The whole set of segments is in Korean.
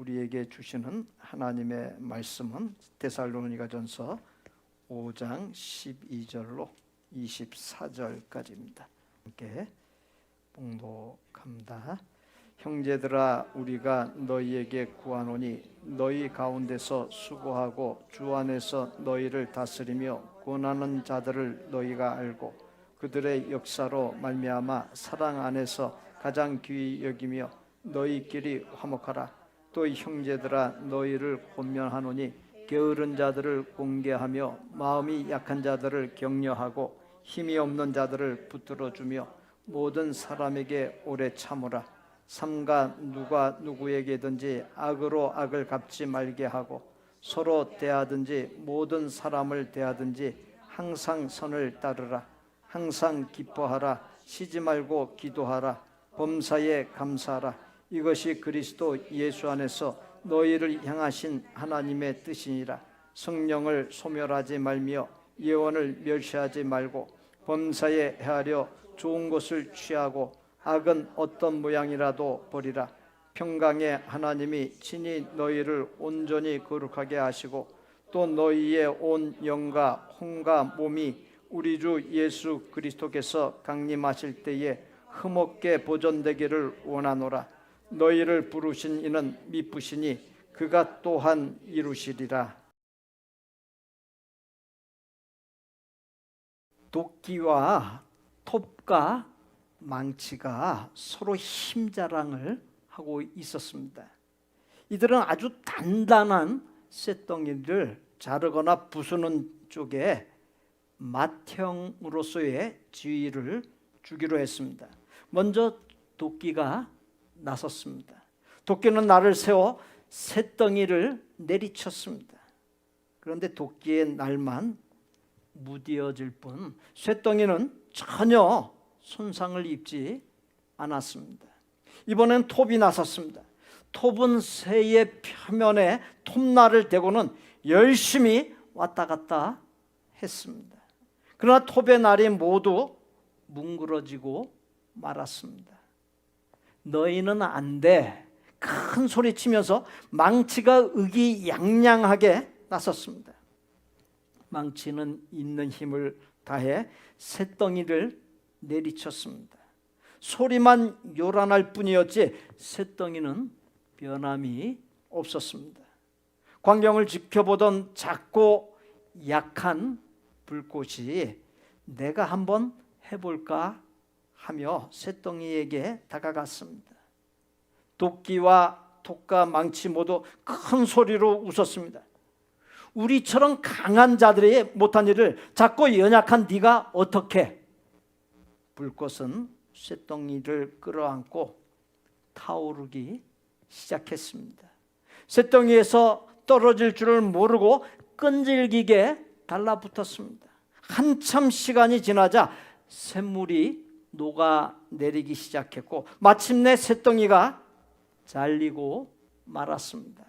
우리에게 주시는 하나님의 말씀은 데살로니가전서 5장 12절로 24절까지입니다. 함께 봉독합니다. 형제들아, 우리가 너희에게 구하노니 너희 가운데서 수고하고 주 안에서 너희를 다스리며 권하는 자들을 너희가 알고 그들의 역사로 말미암아 사랑 안에서 가장 귀히 여기며 너희끼리 화목하라. 또 형제들아, 너희를 권면하노니 게으른 자들을 공개하며 마음이 약한 자들을 격려하고 힘이 없는 자들을 붙들어주며 모든 사람에게 오래 참으라. 삼가 누가 누구에게든지 악으로 악을 갚지 말게 하고 서로 대하든지 모든 사람을 대하든지 항상 선을 따르라. 항상 기뻐하라. 쉬지 말고 기도하라. 범사에 감사하라. 이것이 그리스도 예수 안에서 너희를 향하신 하나님의 뜻이니라. 성령을 소멸하지 말며 예언을 멸시하지 말고 범사에 헤아려 좋은 것을 취하고 악은 어떤 모양이라도 버리라. 평강의 하나님이 친히 너희를 온전히 거룩하게 하시고 또 너희의 온 영과 혼과 몸이 우리 주 예수 그리스도께서 강림하실 때에 흠없게 보존되기를 원하노라. 너희를 부르신 이는 미쁘시니 그가 또한 이루시리라. 도끼와 톱과 망치가 서로 힘자랑을 하고 있었습니다. 이들은 아주 단단한 쇳덩이를 자르거나 부수는 쪽에 맏형으로서의 지위를 주기로 했습니다. 먼저 도끼가 나섰습니다. 도끼는 날을 세워 쇳덩이를 내리쳤습니다. 그런데 도끼의 날만 무뎌질 뿐 쇳덩이는 전혀 손상을 입지 않았습니다. 이번엔 톱이 나섰습니다. 톱은 쇠의 표면에 톱날을 대고는 열심히 왔다 갔다 했습니다. 그러나 톱의 날이 모두 뭉그러지고 말았습니다. 너희는 안 돼. 큰 소리 치면서 망치가 의기양양하게 나섰습니다. 망치는 있는 힘을 다해 쇳덩이를 내리쳤습니다. 소리만 요란할 뿐이었지 쇳덩이는 변함이 없었습니다. 광경을 지켜보던 작고 약한 불꽃이 내가 한번 해볼까 하며 쇳덩이에게 다가갔습니다. 도끼와 톱과 망치 모두 큰 소리로 웃었습니다. 우리처럼 강한 자들이 못한 일을 작고 연약한 네가 어떻게? 불꽃은 쇳덩이를 끌어안고 타오르기 시작했습니다. 쇳덩이에서 떨어질 줄을 모르고 끈질기게 달라붙었습니다. 한참 시간이 지나자 샘물이 녹아내리기 시작했고 마침내 쇳덩이가 잘리고 말았습니다.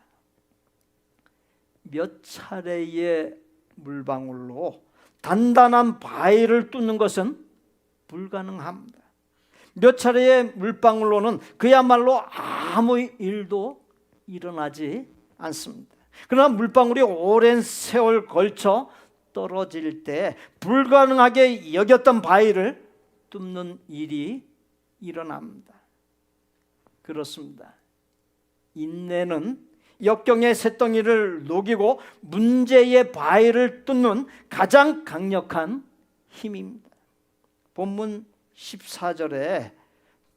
몇 차례의 물방울로 단단한 바위를 뚫는 것은 불가능합니다. 몇 차례의 물방울로는 그야말로 아무 일도 일어나지 않습니다. 그러나 물방울이 오랜 세월 걸쳐 떨어질 때 불가능하게 여겼던 바위를 뚫는 일이 일어납니다. 그렇습니다. 인내는 역경의 쇳덩이를 녹이고 문제의 바위를 뚫는 가장 강력한 힘입니다. 본문 14절에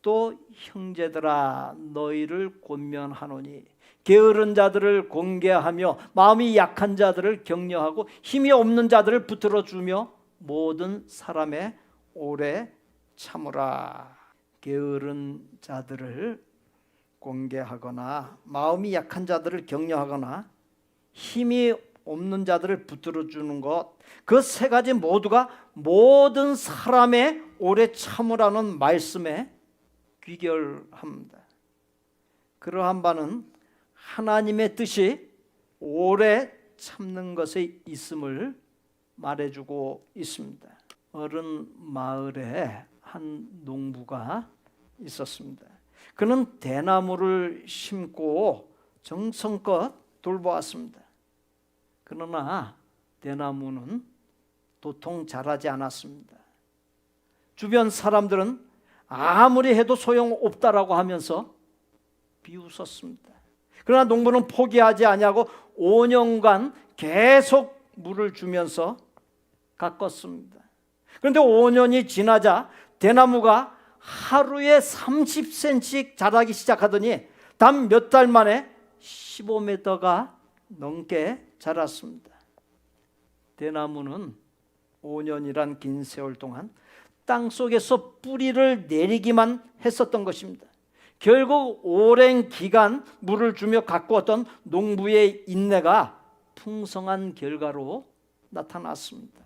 또 형제들아, 너희를 권면하노니 게으른 자들을 공개하며 마음이 약한 자들을 격려하고 힘이 없는 자들을 붙들어주며 모든 사람의 오래 참으라. 게으른 자들을 공개하거나 마음이 약한 자들을 격려하거나 힘이 없는 자들을 붙들어주는 것, 그 세 가지 모두가 모든 사람의 오래 참으라는 말씀에 귀결합니다. 그러한 바는 하나님의 뜻이 오래 참는 것에 있음을 말해주고 있습니다. 어른 마을에 한 농부가 있었습니다. 그는 대나무를 심고 정성껏 돌보았습니다. 그러나 대나무는 도통 자라지 않았습니다. 주변 사람들은 아무리 해도 소용없다라고 하면서 비웃었습니다. 그러나 농부는 포기하지 아니하고 5년간 계속 물을 주면서 가꿨습니다. 그런데 5년이 지나자 대나무가 하루에 30cm씩 자라기 시작하더니 단 몇 달 만에 15m가 넘게 자랐습니다. 대나무는 5년이란 긴 세월 동안 땅속에서 뿌리를 내리기만 했었던 것입니다. 결국 오랜 기간 물을 주며 가꾸었던 농부의 인내가 풍성한 결과로 나타났습니다.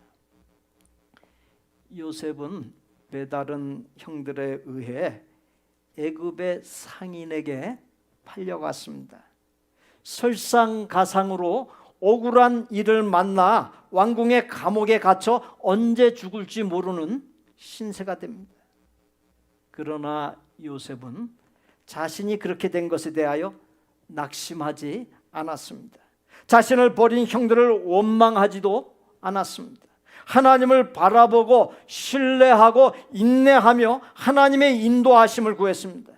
요셉은 배다른 형들에 의해 애굽의 상인에게 팔려갔습니다. 설상가상으로 억울한 일을 만나 왕궁의 감옥에 갇혀 언제 죽을지 모르는 신세가 됩니다. 그러나 요셉은 자신이 그렇게 된 것에 대하여 낙심하지 않았습니다. 자신을 버린 형들을 원망하지도 않았습니다. 하나님을 바라보고 신뢰하고 인내하며 하나님의 인도하심을 구했습니다.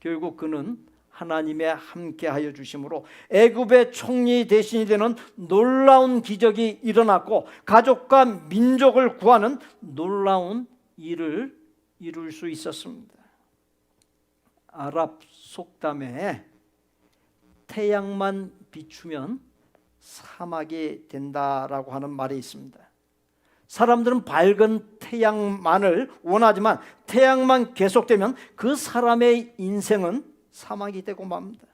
결국 그는 하나님의 함께하여 주심으로 애굽의 총리 대신이 되는 놀라운 기적이 일어났고 가족과 민족을 구하는 놀라운 일을 이룰 수 있었습니다. 아랍 속담에 태양만 비추면 사막이 된다라고 하는 말이 있습니다. 사람들은 밝은 태양만을 원하지만 태양만 계속되면 그 사람의 인생은 사막이 되고 맙니다.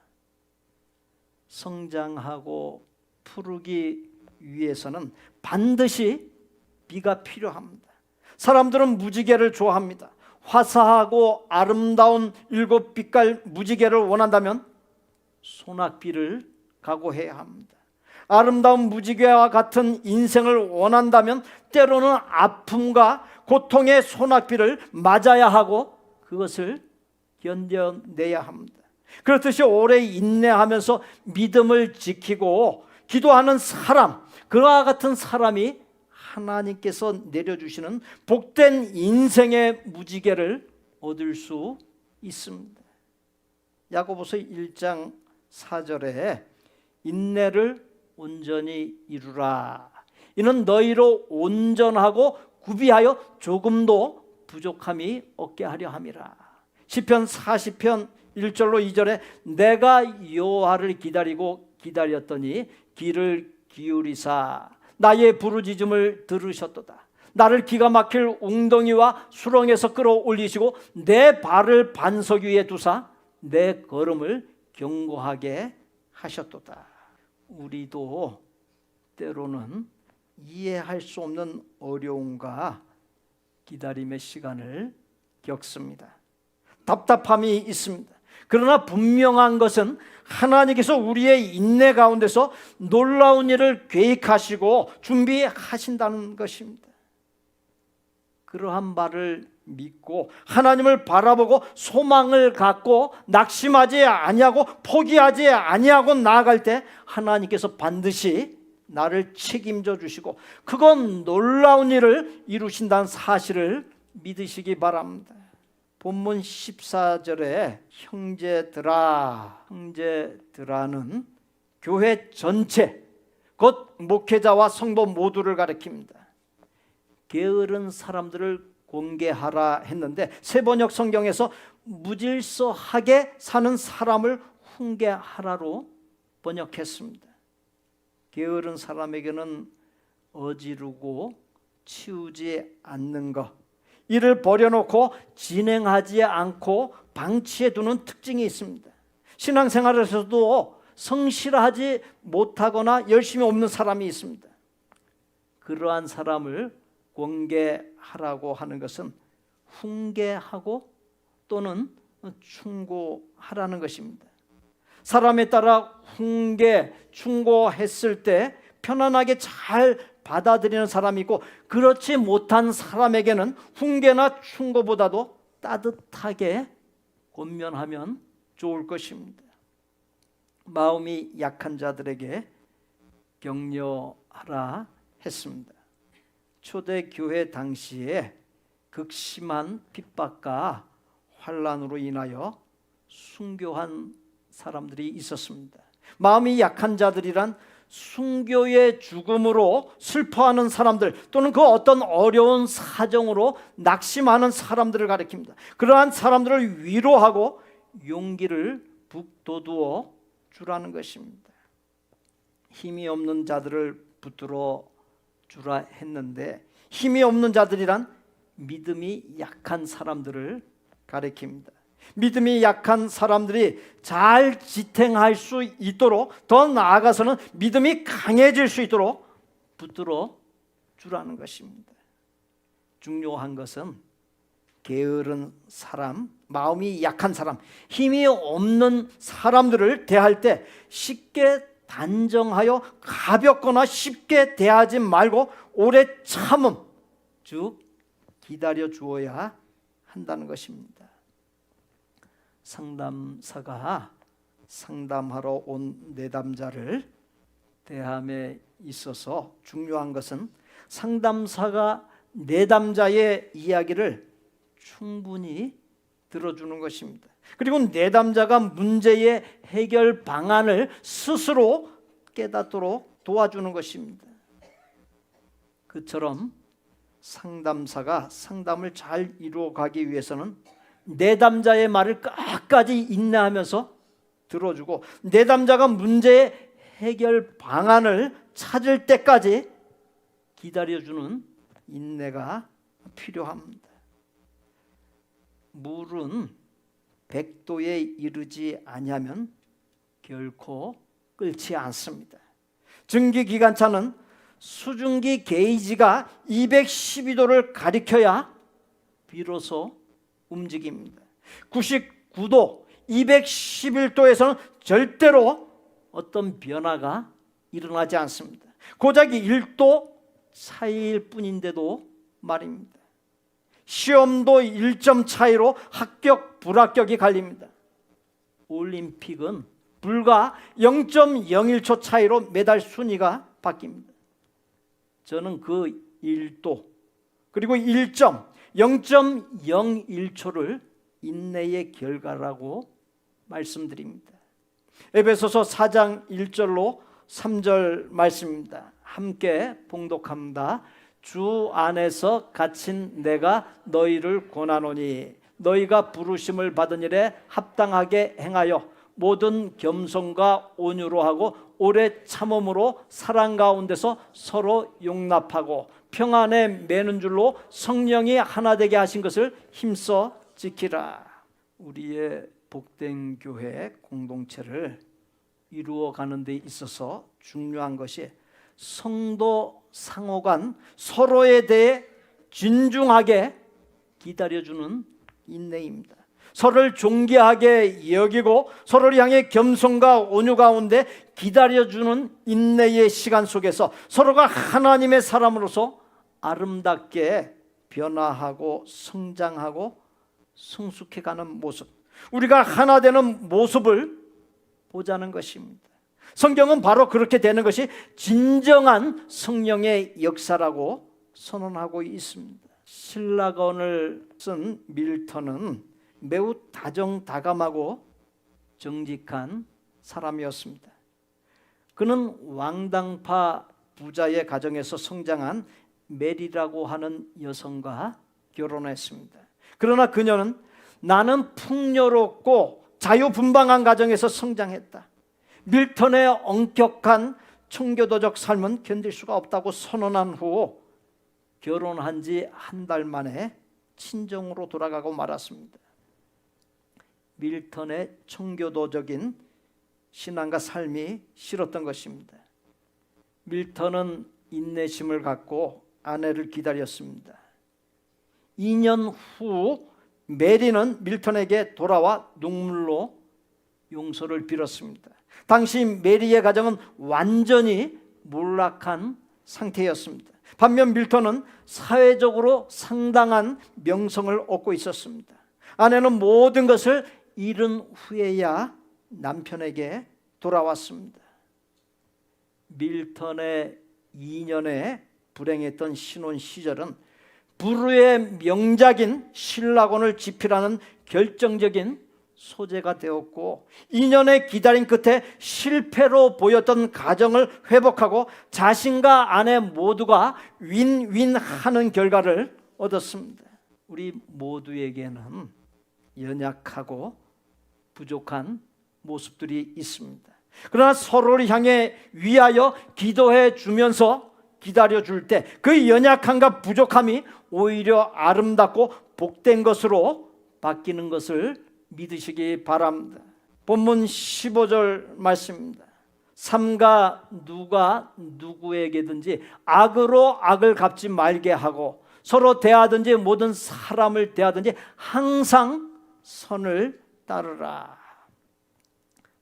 성장하고 푸르기 위해서는 반드시 비가 필요합니다. 사람들은 무지개를 좋아합니다. 화사하고 아름다운 7빛깔 무지개를 원한다면 소낙비를 각오해야 합니다. 아름다운 무지개와 같은 인생을 원한다면 때로는 아픔과 고통의 소낙비를 맞아야 하고 그것을 견뎌내야 합니다. 그렇듯이 오래 인내하면서 믿음을 지키고 기도하는 사람, 그와 같은 사람이 하나님께서 내려주시는 복된 인생의 무지개를 얻을 수 있습니다. 야고보서 1장 4절에 인내를 온전히 이루라. 이는 너희로 온전하고 구비하여 조금도 부족함이 없게 하려 함이라. 시편 40편 1절로 2절에 내가 여호와를 기다렸더니 귀를 기울이사 나의 부르짖음을 들으셨도다. 나를 기가 막힐 웅덩이와 수렁에서 끌어올리시고 내 발을 반석 위에 두사 내 걸음을 견고하게 하셨도다. 우리도 때로는 이해할 수 없는 어려움과 기다림의 시간을 겪습니다. 답답함이 있습니다. 그러나 분명한 것은 하나님께서 우리의 인내 가운데서 놀라운 일을 계획하시고 준비하신다는 것입니다. 그러한 바를 믿고 하나님을 바라보고 소망을 갖고 낙심하지 아니하고 포기하지 아니하고 나아갈 때 하나님께서 반드시 나를 책임져 주시고 그건 놀라운 일을 이루신다는 사실을 믿으시기 바랍니다. 본문 14절에 형제들아는 교회 전체 곧 목회자와 성도 모두를 가리킵니다. 게으른 사람들을 공개하라 했는데 세번역 성경에서 무질서하게 사는 사람을 훈계하라로 번역했습니다. 게으른 사람에게는 어지르고 치우지 않는 것, 이를 버려놓고 진행하지 않고 방치해두는 특징이 있습니다. 신앙생활에서도 성실하지 못하거나 열심히 없는 사람이 있습니다. 그러한 사람을 공개하라고 하는 것은 훈계하고 또는 충고하라는 것입니다. 사람에 따라 훈계, 충고했을 때 편안하게 잘 받아들이는 사람이 있고 그렇지 못한 사람에게는 훈계나 충고보다도 따뜻하게 권면하면 좋을 것입니다. 마음이 약한 자들에게 격려하라 했습니다. 초대교회 당시에 극심한 핍박과 환난으로 인하여 순교한 사람들이 있었습니다. 마음이 약한 자들이란 순교의 죽음으로 슬퍼하는 사람들 또는 그 어떤 어려운 사정으로 낙심하는 사람들을 가리킵니다. 그러한 사람들을 위로하고 용기를 북돋워 주라는 것입니다. 힘이 없는 자들을 붙들어 주라 했는데 힘이 없는 자들이란 믿음이 약한 사람들을 가리킵니다. 믿음이 약한 사람들이 잘 지탱할 수 있도록, 더 나아가서는 믿음이 강해질 수 있도록 붙들어 주라는 것입니다. 중요한 것은 게으른 사람, 마음이 약한 사람, 힘이 없는 사람들을 대할 때 쉽게 단정하여 가볍거나 쉽게 대하지 말고 오래 참음, 즉 기다려 주어야 한다는 것입니다. 상담사가 상담하러 온 내담자를 대함에 있어서 중요한 것은 상담사가 내담자의 이야기를 충분히 들어주는 것입니다. 그리고 내담자가 문제의 해결 방안을 스스로 깨닫도록 도와주는 것입니다. 그처럼 상담사가 상담을 잘 이루어가기 위해서는 내담자의 말을 끝까지 인내하면서 들어주고 내담자가 문제의 해결 방안을 찾을 때까지 기다려주는 인내가 필요합니다. 물은 100도에 이르지 아니하면 결코 끓지 않습니다. 증기기관차는 수증기 게이지가 212도를 가리켜야 비로소 움직입니다. 99도, 211도에서는 절대로 어떤 변화가 일어나지 않습니다. 고작 1도 차이일 뿐인데도 말입니다. 시험도 1점 차이로 합격, 불합격이 갈립니다. 올림픽은 불과 0.01초 차이로 메달 순위가 바뀝니다. 저는 그 1도 그리고 0.01초를 인내의 결과라고 말씀드립니다. 에베소서 4장 1절로 3절 말씀입니다. 함께 봉독합니다. 주 안에서 갇힌 내가 너희를 권하노니 너희가 부르심을 받은 일에 합당하게 행하여 모든 겸손과 온유로 하고 오래 참음으로 사랑 가운데서 서로 용납하고 평안에 매는 줄로 성령이 하나 되게 하신 것을 힘써 지키라. 우리의 복된 교회 공동체를 이루어가는 데 있어서 중요한 것이 성도 상호간 서로에 대해 진중하게 기다려주는 인내입니다. 서로를 존귀하게 여기고 서로를 향해 겸손과 온유 가운데 기다려주는 인내의 시간 속에서 서로가 하나님의 사람으로서 아름답게 변화하고 성장하고 성숙해가는 모습, 우리가 하나 되는 모습을 보자는 것입니다. 성경은 바로 그렇게 되는 것이 진정한 성령의 역사라고 선언하고 있습니다. 신라건을 쓴 밀턴은 매우 다정다감하고 정직한 사람이었습니다. 그는 왕당파 부자의 가정에서 성장한 메리라고 하는 여성과 결혼했습니다. 그러나 그녀는 나는 풍요롭고 자유분방한 가정에서 성장했다. 밀턴의 엄격한 청교도적 삶은 견딜 수가 없다고 선언한 후 결혼한 지 한 달 만에 친정으로 돌아가고 말았습니다. 밀턴의 청교도적인 신앙과 삶이 싫었던 것입니다. 밀턴은 인내심을 갖고 아내를 기다렸습니다. 2년 후 메리는 밀턴에게 돌아와 눈물로 용서를 빌었습니다. 당시 메리의 가정은 완전히 몰락한 상태였습니다. 반면 밀턴은 사회적으로 상당한 명성을 얻고 있었습니다. 아내는 모든 것을 잃은 후에야 남편에게 돌아왔습니다. 밀턴의 2년에 불행했던 신혼 시절은 불후의 명작인 신라곤을 집필하는 결정적인 소재가 되었고, 2년의 기다림 끝에 실패로 보였던 가정을 회복하고 자신과 아내 모두가 윈윈하는 결과를 얻었습니다. 우리 모두에게는 연약하고 부족한 모습들이 있습니다. 그러나 서로를 향해 위하여 기도해 주면서 기다려 줄 때 그 연약함과 부족함이 오히려 아름답고 복된 것으로 바뀌는 것을 믿으시기 바랍니다. 본문 15절 말씀입니다. 삼가 누가 누구에게든지 악으로 악을 갚지 말게 하고 서로 대하든지 모든 사람을 대하든지 항상 선을 따르라.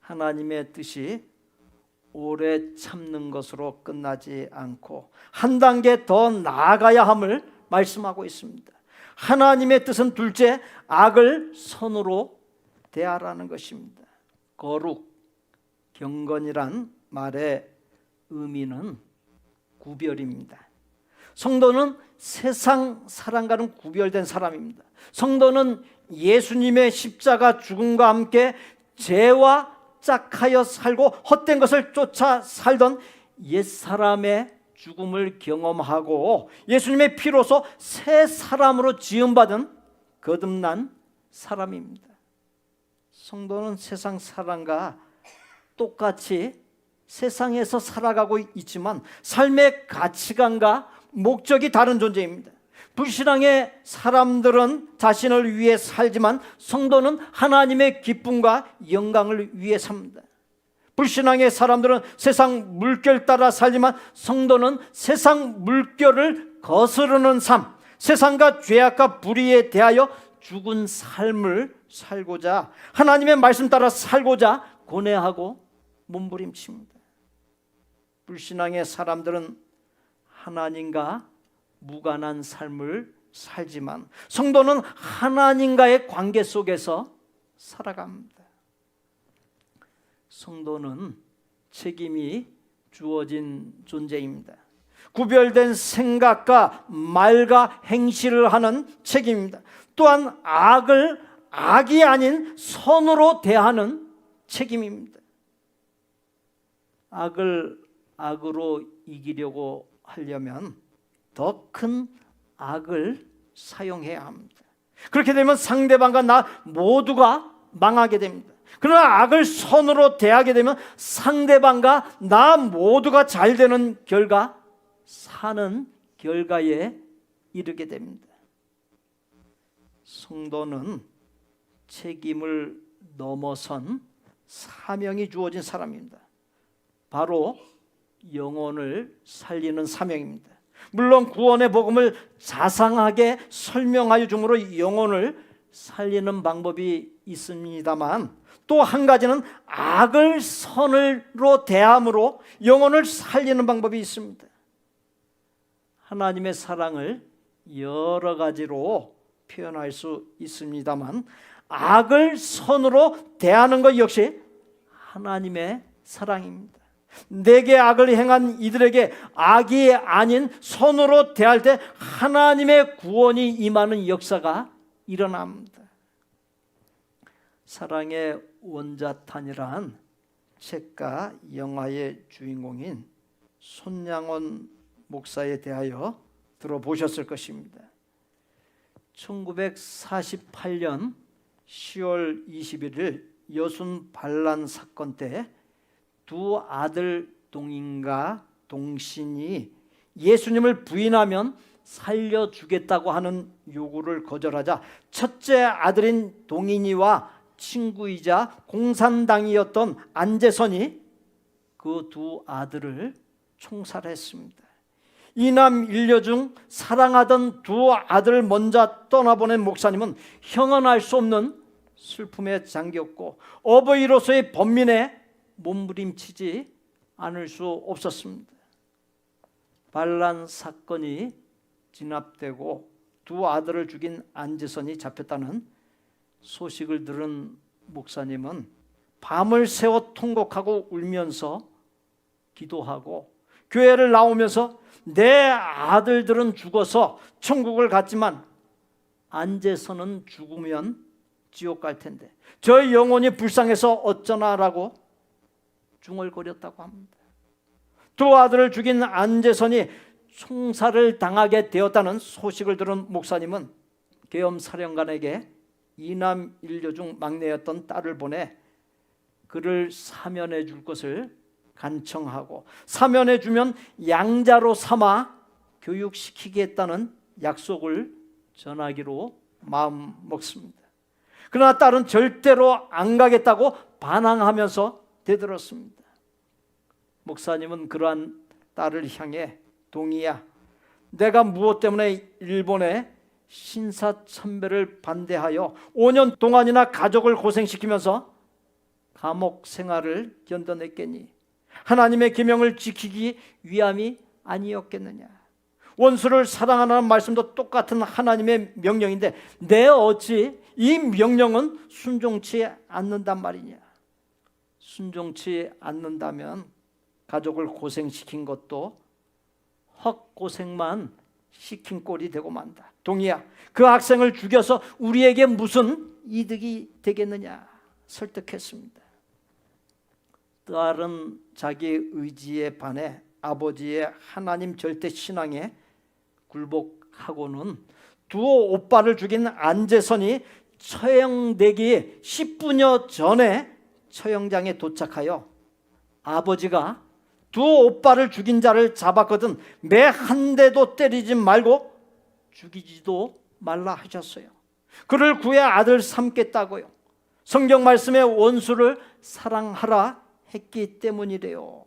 하나님의 뜻이 오래 참는 것으로 끝나지 않고 한 단계 더 나아가야 함을 말씀하고 있습니다. 하나님의 뜻은 둘째, 악을 선으로 대하라는 것입니다. 거룩, 경건이란 말의 의미는 구별입니다. 성도는 세상 사람과는 구별된 사람입니다. 성도는 예수님의 십자가 죽음과 함께 죄와 짝하여 살고 헛된 것을 쫓아 살던 옛사람의 죽음을 경험하고 예수님의 피로서 새 사람으로 지음받은 거듭난 사람입니다. 성도는 세상 사람과 똑같이 세상에서 살아가고 있지만 삶의 가치관과 목적이 다른 존재입니다. 불신앙의 사람들은 자신을 위해 살지만 성도는 하나님의 기쁨과 영광을 위해 삽니다. 불신앙의 사람들은 세상 물결 따라 살지만 성도는 세상 물결을 거스르는 삶, 세상과 죄악과 불의에 대하여 죽은 삶을 살고자, 하나님의 말씀 따라 살고자 고뇌하고 몸부림칩니다. 불신앙의 사람들은 하나님과 무관한 삶을 살지만 성도는 하나님과의 관계 속에서 살아갑니다. 성도는 책임이 주어진 존재입니다. 구별된 생각과 말과 행실을 하는 책임입니다. 또한 악을 악이 아닌 선으로 대하는 책임입니다. 악을 악으로 이기려고 하려면 더 큰 악을 사용해야 합니다. 그렇게 되면 상대방과 나 모두가 망하게 됩니다. 그러나 악을 선으로 대하게 되면 상대방과 나 모두가 잘 되는 결과, 사는 결과에 이르게 됩니다. 성도는 책임을 넘어선 사명이 주어진 사람입니다. 바로 영혼을 살리는 사명입니다. 물론 구원의 복음을 자상하게 설명하여 주므로 영혼을 살리는 방법이 있습니다만 또 한 가지는 악을 선으로 대함으로 영혼을 살리는 방법이 있습니다. 하나님의 사랑을 여러 가지로 표현할 수 있습니다만 악을 선으로 대하는 것 역시 하나님의 사랑입니다. 내게 악을 행한 이들에게 악이 아닌 선으로 대할 때 하나님의 구원이 임하는 역사가 일어납니다. 사랑의 원자탄이란 책과 영화의 주인공인 손양원 목사에 대하여 들어보셨을 것입니다. 1948년 10월 21일 여순 반란 사건 때 두 아들 동인과 동신이 예수님을 부인하면 살려주겠다고 하는 요구를 거절하자 첫째 아들인 동인이와 친구이자 공산당이었던 안재선이 그 두 아들을 총살했습니다. 이남 일녀 중 사랑하던 두 아들을 먼저 떠나보낸 목사님은 형언할 수 없는 슬픔에 잠겼고 어버이로서의 번민에 몸부림치지 않을 수 없었습니다. 반란 사건이 진압되고 두 아들을 죽인 안재선이 잡혔다는 소식을 들은 목사님은 밤을 새워 통곡하고 울면서 기도하고 교회를 나오면서 내 아들들은 죽어서 천국을 갔지만 안제서는 죽으면 지옥 갈 텐데 저 영혼이 불쌍해서 어쩌나라고 중얼거렸다고 합니다. 두 아들을 죽인 안제선이 총살을 당하게 되었다는 소식을 들은 목사님은 계엄사령관에게 이남 일녀 중 막내였던 딸을 보내 그를 사면해 줄 것을 간청하고 사면해 주면 양자로 삼아 교육시키겠다는 약속을 전하기로 마음 먹습니다. 그러나 딸은 절대로 안 가겠다고 반항하면서 대들었습니다. 목사님은 그러한 딸을 향해 동희야, 내가 무엇 때문에 일본의 신사참배를 반대하여 5년 동안이나 가족을 고생시키면서 감옥 생활을 견뎌냈겠니? 하나님의 계명을 지키기 위함이 아니었겠느냐? 원수를 사랑하라는 말씀도 똑같은 하나님의 명령인데 내 어찌 이 명령은 순종치 않는단 말이냐? 순종치 않는다면 가족을 고생시킨 것도 헛고생만 시킨 꼴이 되고 만다. 동희야, 그 학생을 죽여서 우리에게 무슨 이득이 되겠느냐? 설득했습니다. 딸은 자기 의지에 반해 아버지의 하나님 절대 신앙에 굴복하고는 두 오빠를 죽인 안제선이 처형되기 10분여 전에 처형장에 도착하여 아버지가 두 오빠를 죽인 자를 잡았거든 매 한 대도 때리지 말고 죽이지도 말라 하셨어요. 그를 구의 아들 삼겠다고요. 성경 말씀에 원수를 사랑하라 했기 때문이래요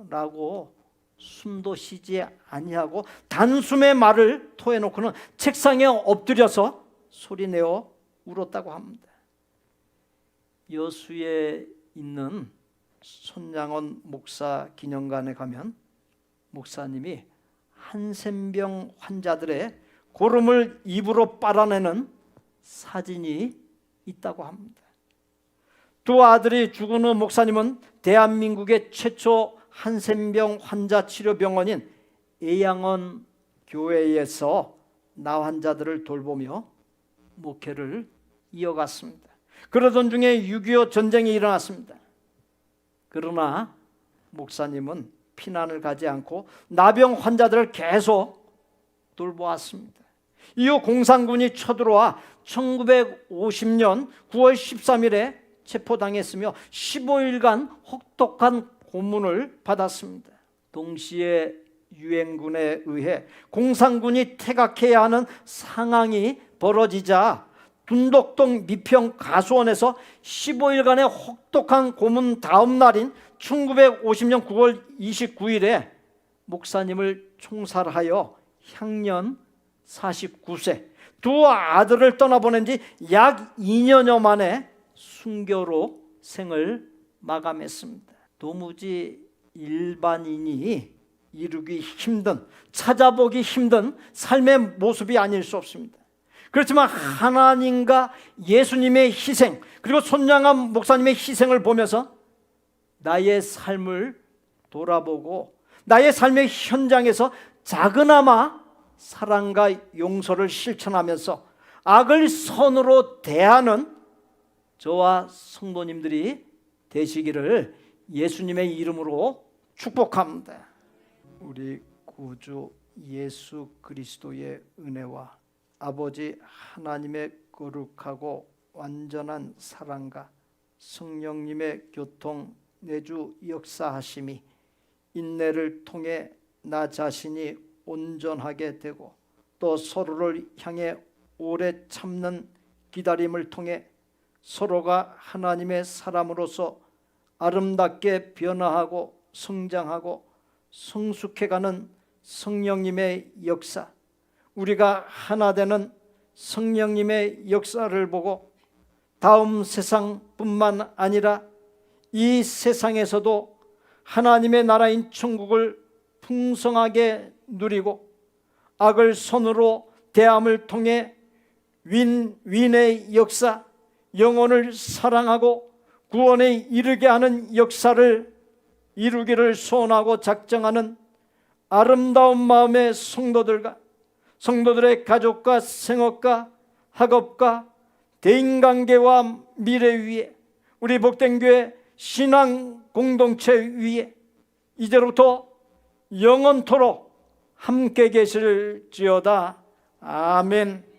라고 숨도 쉬지 아니하고 단숨에 말을 토해놓고는 책상에 엎드려서 소리내어 울었다고 합니다. 여수에 있는 손양원 목사 기념관에 가면 목사님이 한센병 환자들의 고름을 입으로 빨아내는 사진이 있다고 합니다. 두 아들이 죽은 후 목사님은 대한민국의 최초 한센병 환자 치료병원인 애양원 교회에서 나 환자들을 돌보며 목회를 이어갔습니다. 그러던 중에 6.25 전쟁이 일어났습니다. 그러나 목사님은 피난을 가지 않고 나병 환자들을 계속 돌보았습니다. 이후 공산군이 쳐들어와 1950년 9월 13일에 체포당했으며 15일간 혹독한 고문을 받았습니다. 동시에 유엔군에 의해 공산군이 퇴각해야 하는 상황이 벌어지자 둔덕동 미평 가수원에서 15일간의 혹독한 고문 다음 날인 1950년 9월 29일에 목사님을 총살하여 향년 49세 두 아들을 떠나보낸 지 약 2년여 만에 순교로 생을 마감했습니다. 도무지 일반인이 이루기 힘든, 찾아보기 힘든 삶의 모습이 아닐 수 없습니다. 그렇지만 하나님과 예수님의 희생, 그리고 손양한 목사님의 희생을 보면서 나의 삶을 돌아보고 나의 삶의 현장에서 작은아마 사랑과 용서를 실천하면서 악을 선으로 대하는 저와 성도님들이 되시기를 예수님의 이름으로 축복합니다. 우리 구주 예수 그리스도의 은혜와 아버지 하나님의 거룩하고 완전한 사랑과 성령님의 교통 내주 역사하심이 인내를 통해 나 자신이 온전하게 되고 또 서로를 향해 오래 참는 기다림을 통해 서로가 하나님의 사람으로서 아름답게 변화하고 성장하고 성숙해가는 성령님의 역사, 우리가 하나 되는 성령님의 역사를 보고 다음 세상뿐만 아니라 이 세상에서도 하나님의 나라인 천국을 풍성하게 누리고 악을 선으로 대함을 통해 윈윈의 역사, 영혼을 사랑하고 구원에 이르게 하는 역사를 이루기를 소원하고 작정하는 아름다운 마음의 성도들과 성도들의 가족과 생업과 학업과 대인관계와 미래 위에 우리 복된교회 신앙 공동체 위에 이제로부터 영원토록 함께 계실지어다. 아멘.